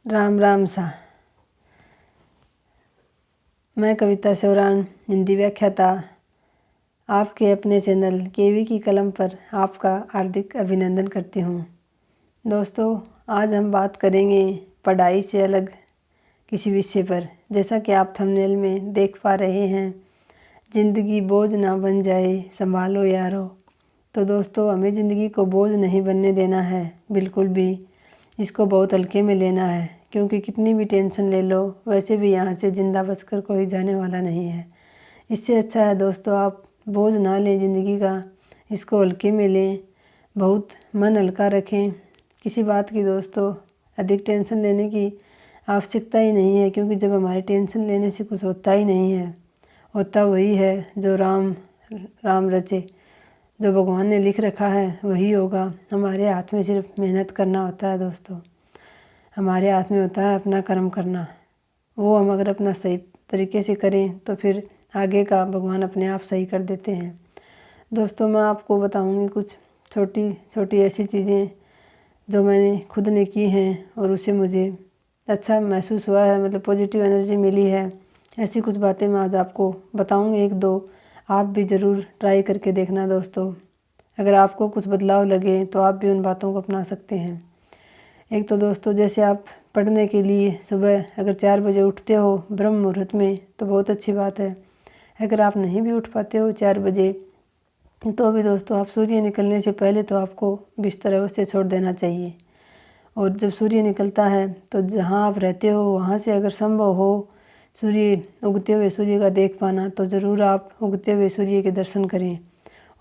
राम राम सा। मैं कविता शौरान, हिंदी व्याख्याता, आपके अपने चैनल केवी की कलम पर आपका हार्दिक अभिनंदन करती हूँ। दोस्तों, आज हम बात करेंगे पढ़ाई से अलग किसी विषय पर। जैसा कि आप थंबनेल में देख पा रहे हैं, ज़िंदगी बोझ ना बन जाए, संभालो यारो। तो दोस्तों, हमें ज़िंदगी को बोझ नहीं बनने देना है, बिल्कुल भी। इसको बहुत हल्के में लेना है, क्योंकि कितनी भी टेंशन ले लो, वैसे भी यहाँ से ज़िंदा बचकर कोई जाने वाला नहीं है। इससे अच्छा है दोस्तों, आप बोझ ना लें ज़िंदगी का, इसको हल्के में लें, बहुत मन हल्का रखें। किसी बात की दोस्तों अधिक टेंशन लेने की आवश्यकता ही नहीं है, क्योंकि जब हमारे टेंशन लेने से कुछ होता ही नहीं है, होता वही है जो राम रचे, जो भगवान ने लिख रखा है वही होगा। हमारे हाथ में सिर्फ मेहनत करना होता है दोस्तों, हमारे हाथ में होता है अपना कर्म करना। वो हम अगर अपना सही तरीके से करें तो फिर आगे का भगवान अपने आप सही कर देते हैं। दोस्तों, मैं आपको बताऊंगी कुछ छोटी छोटी ऐसी चीज़ें जो मैंने खुद ने की हैं और उससे मुझे अच्छा महसूस हुआ है, मतलब पॉजिटिव एनर्जी मिली है। ऐसी कुछ बातें मैं आज आपको बताऊंगी, एक दो आप भी ज़रूर ट्राई करके देखना दोस्तों। अगर आपको कुछ बदलाव लगे तो आप भी उन बातों को अपना सकते हैं। एक तो दोस्तों, जैसे आप पढ़ने के लिए सुबह अगर 4 बजे उठते हो ब्रह्म मुहूर्त में, तो बहुत अच्छी बात है। अगर आप नहीं भी उठ पाते हो 4 बजे, तो भी दोस्तों आप सूर्य निकलने से पहले तो आपको बिस्तर अवश्य छोड़ देना चाहिए। और जब सूर्य निकलता है तो जहाँ आप रहते हो वहाँ से अगर संभव हो सूर्य उगते हुए सूर्य का देख पाना, तो ज़रूर आप उगते हुए सूर्य के दर्शन करें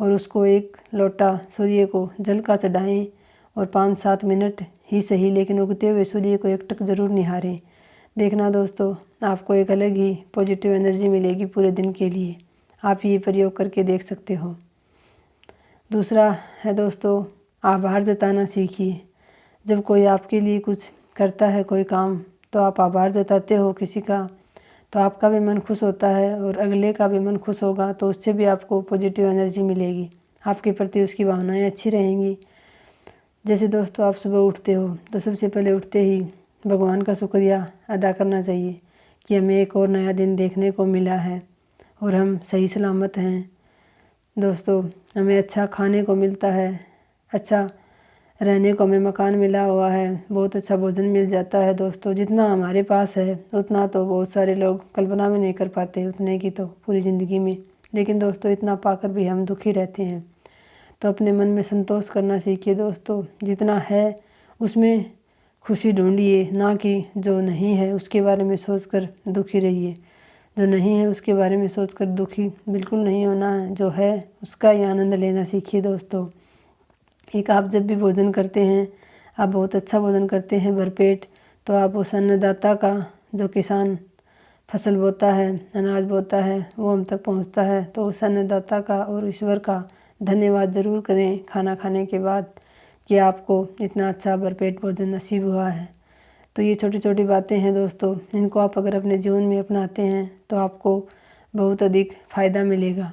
और उसको एक लोटा सूर्य को जल का चढ़ाएँ और 5-7 मिनट ही सही, लेकिन उगते हुए सूर्य को एकटक ज़रूर निहारें। देखना दोस्तों, आपको एक अलग ही पॉजिटिव एनर्जी मिलेगी पूरे दिन के लिए। आप ये प्रयोग करके देख सकते हो। दूसरा है दोस्तों, आभार जताना सीखिए। जब कोई आपके लिए कुछ करता है, कोई काम, तो आप आभार जताते हो किसी का, तो आपका भी मन खुश होता है और अगले का भी मन खुश होगा, तो उससे भी आपको पॉजिटिव एनर्जी मिलेगी, आपके प्रति उसकी भावनाएं अच्छी रहेंगी। जैसे दोस्तों, आप सुबह उठते हो तो सबसे पहले उठते ही भगवान का शुक्रिया अदा करना चाहिए कि हमें एक और नया दिन देखने को मिला है और हम सही सलामत हैं। दोस्तों, हमें अच्छा खाने को मिलता है, अच्छा रहने को हमें मकान मिला हुआ है, बहुत अच्छा भोजन मिल जाता है। दोस्तों, जितना हमारे पास है उतना तो बहुत सारे लोग कल्पना में नहीं कर पाते, उतने की तो पूरी ज़िंदगी में। लेकिन दोस्तों, इतना पाकर भी हम दुखी रहते हैं, तो अपने मन में संतोष करना सीखिए दोस्तों। जितना है उसमें खुशी ढूंढिए, ना कि जो नहीं है उसके बारे में सोचकर दुखी रहिए। जो नहीं है उसके बारे में सोचकर दुखी बिल्कुल नहीं होना है, जो है उसका ही आनंद लेना सीखिए दोस्तों। एक आप जब भी भोजन करते हैं, आप बहुत अच्छा भोजन करते हैं भरपेट, तो आप उस अन्नदाता का, जो किसान फसल बोता है, अनाज बोता है, वो हम तक पहुंचता है, तो उस अन्नदाता का और ईश्वर का धन्यवाद ज़रूर करें खाना खाने के बाद कि आपको इतना अच्छा भरपेट भोजन नसीब हुआ है। तो ये छोटी छोटी बातें हैं दोस्तों, इनको आप अगर अपने जीवन में अपनाते हैं तो आपको बहुत अधिक फ़ायदा मिलेगा।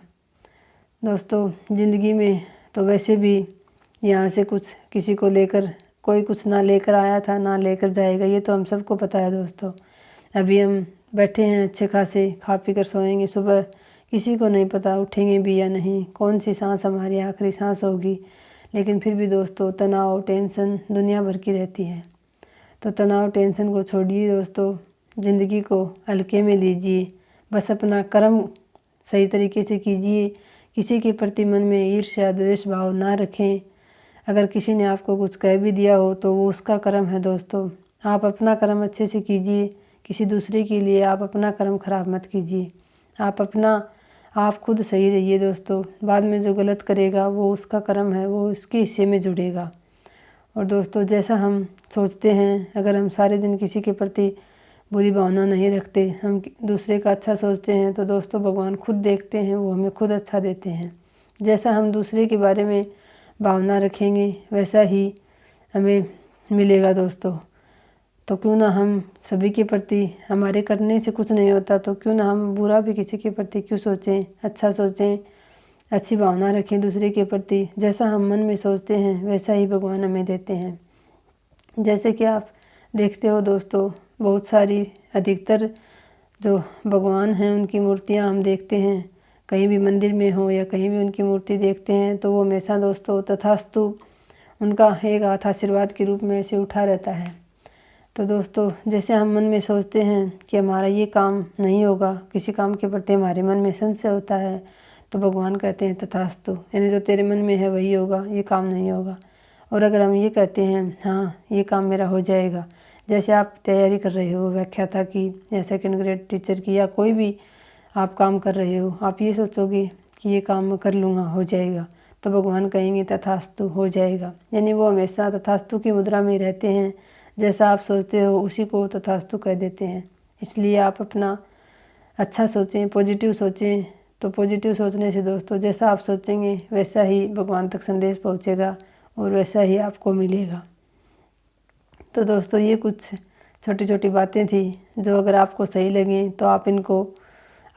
दोस्तों, ज़िंदगी में तो वैसे भी यहाँ से कुछ किसी को लेकर कोई कुछ ना लेकर आया था ना लेकर जाएगा, ये तो हम सबको पता है दोस्तों। अभी हम बैठे हैं अच्छे खासे, खा पी कर सोएंगे, सुबह किसी को नहीं पता उठेंगे भी या नहीं, कौन सी सांस हमारी आखिरी सांस होगी। लेकिन फिर भी दोस्तों, तनाव टेंशन दुनिया भर की रहती है, तो तनाव टेंशन को छोड़िए दोस्तों, ज़िंदगी को हल्के में लीजिए। बस अपना कर्म सही तरीके से कीजिए, किसी के प्रति मन में ईर्ष्या द्वेष भाव ना रखें। अगर किसी ने आपको कुछ कह भी दिया हो तो वो उसका कर्म है दोस्तों, आप अपना कर्म अच्छे से कीजिए। किसी दूसरे के लिए आप अपना कर्म खराब मत कीजिए। आप खुद सही रहिए दोस्तों। बाद में जो गलत करेगा वो उसका कर्म है, वो उसके हिस्से में जुड़ेगा। और दोस्तों, जैसा हम सोचते हैं, अगर हम सारे दिन किसी के प्रति बुरी भावना नहीं रखते, हम दूसरे का अच्छा सोचते हैं, तो दोस्तों भगवान खुद देखते हैं, वो हमें खुद अच्छा देते हैं। जैसा हम दूसरे के बारे में भावना रखेंगे वैसा ही हमें मिलेगा दोस्तों। तो क्यों ना हम सभी के प्रति, हमारे करने से कुछ नहीं होता, तो क्यों ना हम बुरा भी किसी के प्रति क्यों सोचें, अच्छा सोचें, अच्छी भावना रखें दूसरे के प्रति। जैसा हम मन में सोचते हैं वैसा ही भगवान हमें देते हैं। जैसे कि आप देखते हो दोस्तों, बहुत सारी अधिकतर जो भगवान हैं उनकी मूर्तियां हम देखते हैं, कहीं भी मंदिर में हो या कहीं भी उनकी मूर्ति देखते हैं तो वो हमेशा दोस्तों तथास्तु उनका एक हाथ आशीर्वाद के रूप में ऐसे उठा रहता है। तो दोस्तों, जैसे हम मन में सोचते हैं कि हमारा ये काम नहीं होगा, किसी काम के प्रति हमारे मन में संशय होता है, तो भगवान कहते हैं तथास्तु, यानी जो तेरे मन में है वही होगा, ये काम नहीं होगा। और अगर हम ये कहते हैं हाँ ये काम मेरा हो जाएगा, जैसे आप तैयारी कर रहे हो व्याख्याता की या सेकंड ग्रेड टीचर की या कोई भी आप काम कर रहे हो, आप ये सोचोगे कि ये काम मैं कर लूँगा, हो जाएगा, तो भगवान कहेंगे तथास्तु, हो जाएगा। यानी वो हमेशा तथास्तु की मुद्रा में रहते हैं, जैसा आप सोचते हो उसी को तथास्तु कह देते हैं। इसलिए आप अपना अच्छा सोचें, पॉजिटिव सोचें। तो पॉजिटिव सोचने से दोस्तों जैसा आप सोचेंगे वैसा ही भगवान तक संदेश पहुँचेगा और वैसा ही आपको मिलेगा। तो दोस्तों, ये कुछ छोटी छोटी बातें थी जो अगर आपको सही लगें तो आप इनको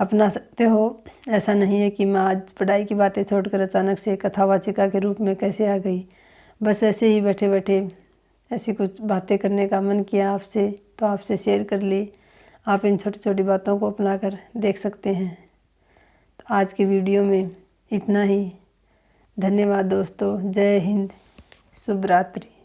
अपना सकते हो। ऐसा नहीं है कि मैं आज पढ़ाई की बातें छोड़कर अचानक से कथावाचिका के रूप में कैसे आ गई, बस ऐसे ही बैठे बैठे ऐसी कुछ बातें करने का मन किया आपसे, तो आपसे शेयर कर ली। आप इन छोटी छोटी बातों को अपना कर देख सकते हैं। तो आज की वीडियो में इतना ही। धन्यवाद दोस्तों। जय हिंद, शुभ रात्रि।